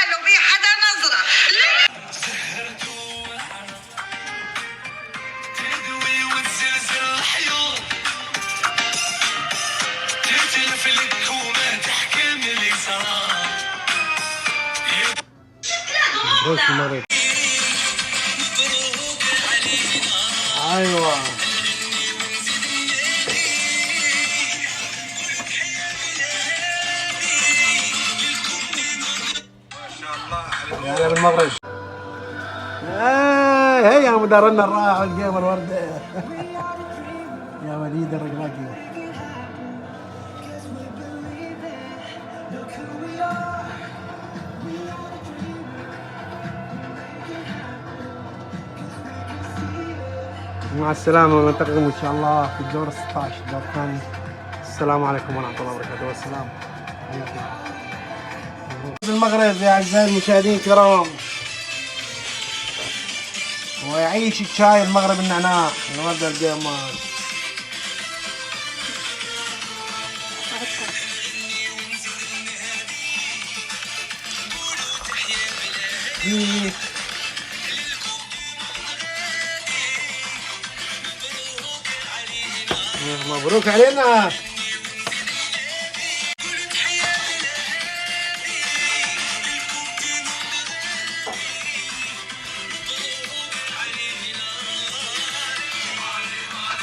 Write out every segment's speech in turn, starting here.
له في حدا نظره تدوي وتزلزل الحيوط تتلف لك وما تحكم اللي صار. ايوه يا بالمغرب. هي يا مدارنا الراحة والقيم الوردة يا وليد الرقراقي. مع السلامة ونلتقيكم إن شاء الله في الدور 16 الدور الثاني. السلام عليكم ورحمة الله وبركاته. والسلام المغرب يا أعزائي المشاهدين الكرام، ويعيش الشاي المغرب النعناع الوردة القيمان. مبروك علينا.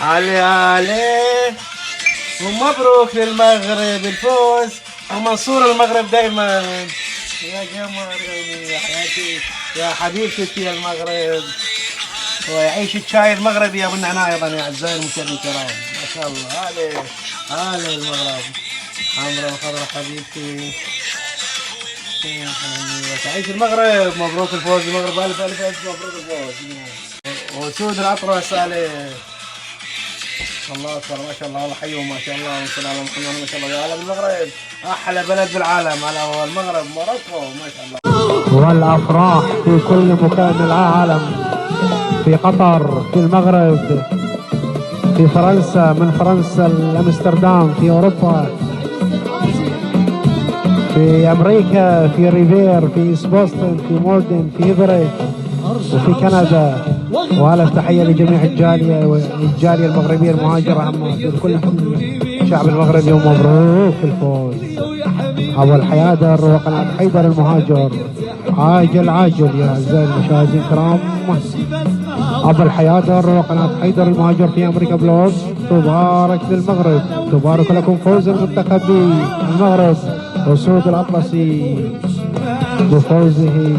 علي علي ومبروك للمغرب الفوز ومنصور المغرب دايما. يا قمر يا حياتي يا حبيبتي يا المغرب، ويعيش الشاي المغربي يا ابو النعناع ايضا يا اعزائي المشاهدين الكرام. ما شاء الله علي المغرب حمراء وخضراء حبيبتي. تعيش المغرب. مبروك الفوز المغرب. الف الف الف مبروك الفوز. وسود الاطرس عليه. الله اكبر ما شاء الله. الله حيهم ما شاء الله. وصل على محمد ما شاء الله. يا هلا بالمغرب احلى بلد بالعالم على المغرب موروكو ما شاء الله. والافراح في كل مكان العالم، في قطر، في المغرب، في فرنسا، من فرنسا لامستردام، في اوروبا، في امريكا، في ريفير، في ايست بوسطن، في مولدن، في ايفري، وفي كندا. والف تحيه لجميع الجاليه المغربيه المهاجره في كل الشعب المغربي. ومبروك الفوز. ابو الحيادر وقناه حيدر المهاجر عاجل عاجل يا اعزائي المشاهدين الكرام. ابو الحيادر وقناه حيدر المهاجر في امريكا بلوز. تبارك للمغرب. تبارك لكم فوز المنتخب المغرب وسود الاطلسي بفوزه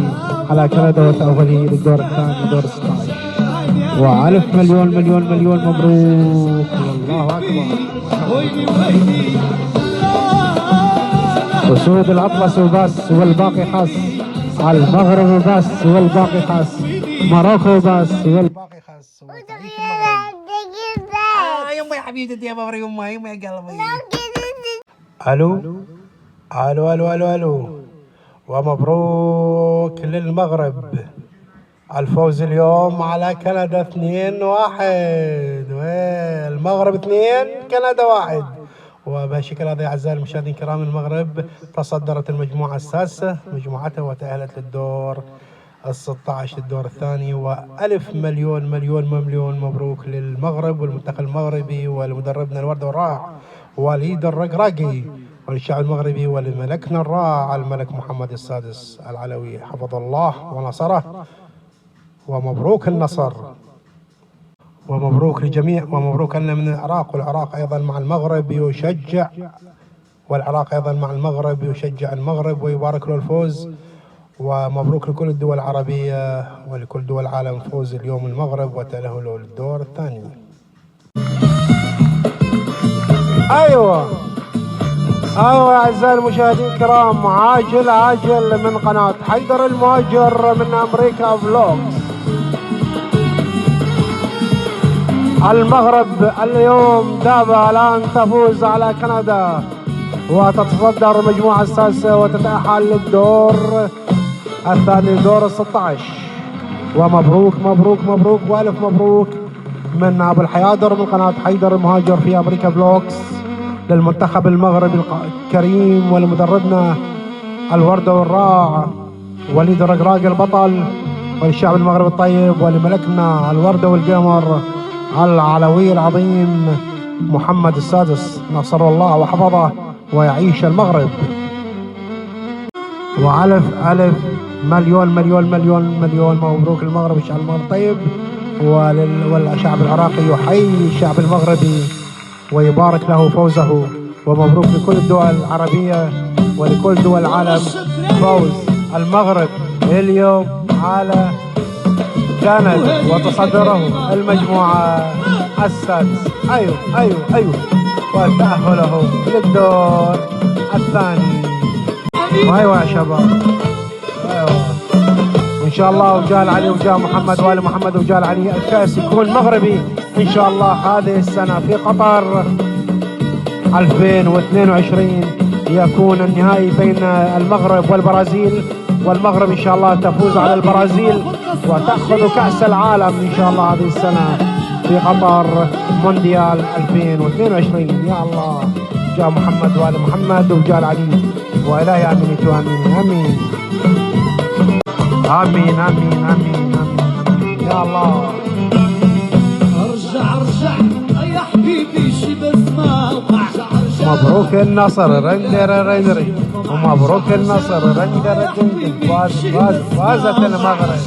على كندا وتأهله للدور الثاني دور 16. والف مليون مليون مليون مبروك. الله اكبر. وسود الاطلس وبس والباقي خاص. المغرب وبس والباقي خاص. ماروكو بس والباقي خاص. يما يا حبيبتي يا بابا يما يا قلبي. الو الو الو الو الو. ومبروك للمغرب الفوز اليوم على كندا 2-1. المغرب 2 كندا 1. وبهالشكل هذا يا اعزائي المشاهدين الكرام المغرب تصدرت المجموعه السادسه مجموعتها وتاهلت للدور ال16 الدور الثاني. والف مليون مليون مليون مبروك للمغرب والمنتخب المغربي ولمدربنا الورد والراع وليد الرقراقي وللشعب المغربي ولملكنا الراع الملك محمد السادس العلوي حفظ الله ونصره. ومبروك النصر ومبروك للجميع. ومبروك لنا من العراق، والعراق ايضا مع المغرب يشجع، والعراق ايضا مع المغرب يشجع المغرب ويبارك له الفوز. ومبروك لكل الدول العربيه ولكل دول العالم فوز اليوم المغرب وتأهله للدور الثاني. ايوه اعزائي المشاهدين الكرام، عاجل عاجل من قناه حيدر المهاجر من امريكا فلوجز. المغرب اليوم دابا الان تفوز على كندا وتتصدر المجموعه السادسه وتتأهل للدور الثاني دور 16. ومبروك مبروك مبروك والف مبروك من ابو الحيادر من قناه حيدر المهاجر في امريكا فلوجز للمنتخب المغربي الكريم ولمدربنا الوردة والراع وليد الرقراق البطل، وللشعب المغربي الطيب، ولملكنا الوردة والقمر العلوي العظيم محمد السادس نصر الله وحفظه ويعيش المغرب. وألف ألف مليون مليون مليون مليون مبروك المغرب، الشعب المغربي الطيب، والشعب العراقي يحيي الشعب المغربي ويبارك له فوزه، ومبروك لكل الدول العربية ولكل دول العالم فوز المغرب اليوم على كندا وتصدره المجموعة السادسة. أيوه وتأهله للدور الثاني. أيوه يا شباب، أيوه إن شاء الله. وجال علي وجاء محمد وآل محمد وجال علي، الكأس يكون مغربي إن شاء الله هذه السنة في قطر 2022. يكون النهائي بين المغرب والبرازيل، والمغرب إن شاء الله تفوز على البرازيل وتأخذ كأس العالم إن شاء الله هذه السنة في قطر مونديال 2022. يا الله، جاء محمد وآل محمد وجال علي، وإلهي آمين آمين آمين آمين آمين آمين آمين يا الله. ارجع يا حبيبي شبث ما وقع. مبروك النصر رندري، ومبروك النصر رندري. فازت المغرب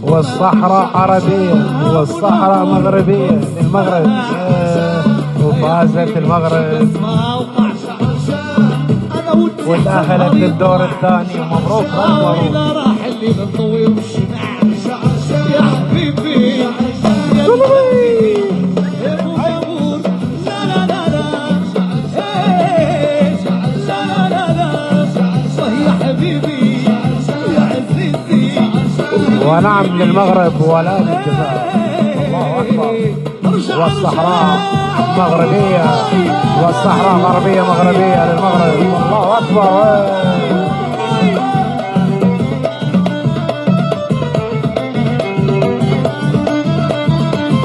والصحراء عربية والصحراء مغربية للمغرب، وفازت المغرب وتأهلت للدور الثاني. مبروك مبروك يا حبيبي ونعم للمغرب ولا للجزائر. الله أكبر. والصحراء مغربية، والصحراء غربية مغربية للمغرب. الله أكبر.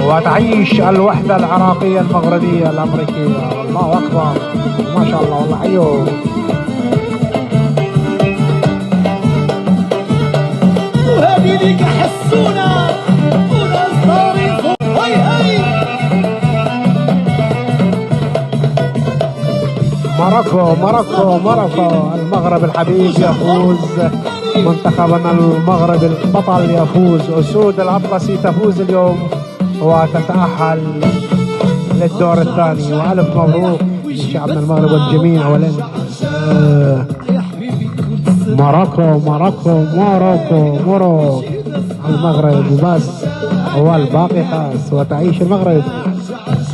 وتعيش الوحدة العراقية المغربية الأمريكية. الله أكبر، ما شاء الله والله. أيوه وهذه ليك حسونا وناس طريق. هاي ماروكو المغرب الحبيب يفوز. منتخبنا المغرب البطل يفوز. أسود الأطلسي تفوز اليوم وتتأهل للدور الثاني. وألف مبروك لشعبنا المغرب والجميع. ولن ماروكو المغرب وبس، والباقي خاص. وتعيش المغرب.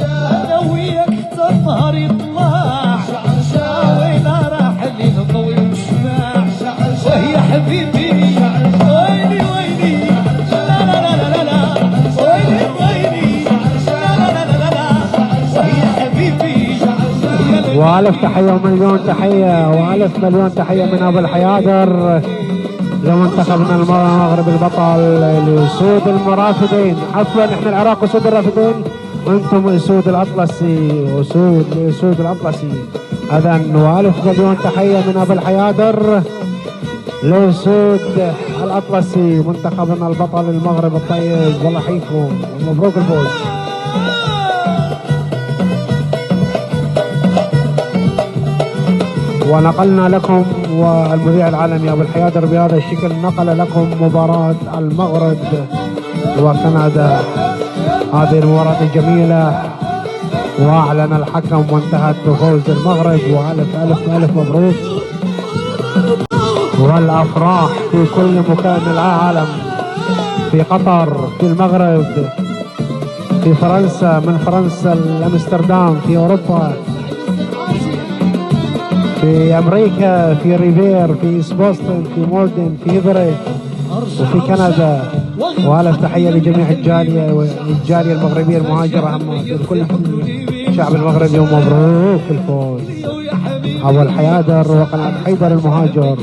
انا وياك الظهر يطلع وين راح اللي نضوي ونسمع. وهي حبيبي ويني لا لا لا لا لا ويني لا وهي حبيبي. وألف تحية ومليون تحية، وألف مليون تحية من أبو الحيادر لمنتخبنا المغرب البطل لأسود المرافدين. عفوا احنا العراق أسود الرافدين، وانتم أسود الأطلسي. أسود الأطلسي إذن. وألف مليون تحية من أبو الحيادر لأسود الأطلسي منتخبنا البطل المغرب الطيب. والله يحييكم ومبروك الفوز. ونقلنا لكم، والمذيع العالمي أبو الحيادر بهذا الشكل نقل لكم مباراة المغرب وكندا. هذه المباراة الجميلة، وأعلن الحكم وانتهت بفوز المغرب. وألف ألف ألف مبروك. والأفراح في كل مكان العالم، في قطر، في المغرب، في فرنسا، من فرنسا لأمستردام، في أوروبا، في أمريكا، في ريفير، في إيست بوسطن، في مولدن، في هيفري، وفي كندا. وألف تحية لجميع الجالية المغربية المهاجرة في كل الشعب المغربي. ومبروك الفوز. أبو الحيادر وقناة حيدر المهاجر.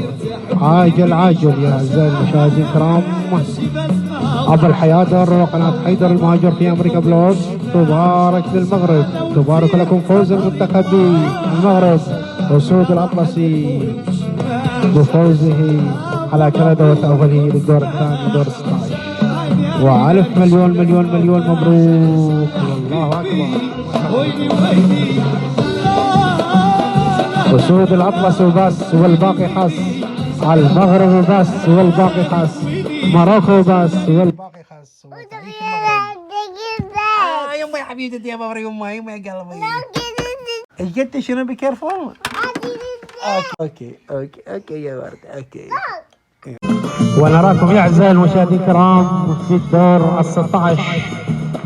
عاجل يا أعزائي المشاهدين الكرام. أبو الحيادر وقناة حيدر المهاجر في أمريكا بلوز. تبارك للمغرب، تبارك لكم فوز المنتخب المغرب أسود الأطلسي. بفوزه على كندا وتأهله للدور الثاني دور 16. وألف مليون مليون مليون مبروك. الله أكبر. وسود الأطلس وبس والباقي حس. المغرب وبس والباقي حس. ماروكو بس والباقي حس. يما يا حبيبتي يا بابا يما يا قلبي. ايش قلت شنو بكيرفول؟ اوكي يا ورد اوكي. ونراكم يا اعزائي المشاهدين الكرام في الدور ال 16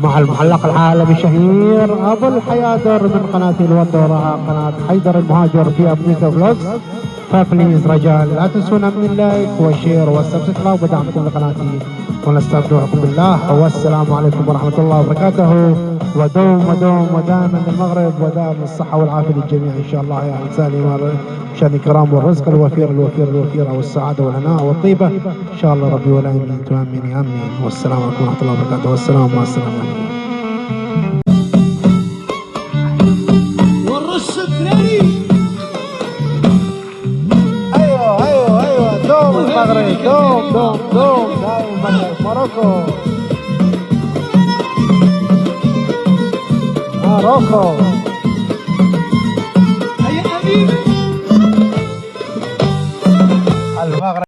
مع المعلق العالمي الشهير ابو الحيادر من قناه الوتر قناه حيدر المهاجر في امريكا فلوجز. فبليز رجال لا تنسونا من اللايك والشير والسبسكرايب ودعمكم لقناتي ونستودعكم بالله والسلام عليكم ورحمه الله وبركاته. ودوم ودائما المغرب ودائما الصحه والعافيه للجميع ان شاء الله يا اعزائي المشاهدين الكرام والرزق الوفير والسعاده والهناء والطيبه ان شاء الله ربي ولا يمين تؤمني امين. والسلام عليكم ورحمه الله وبركاته. والسلام مع السلامه. ايوه دوم المغرب دوم المغرب ماروكو المغرب.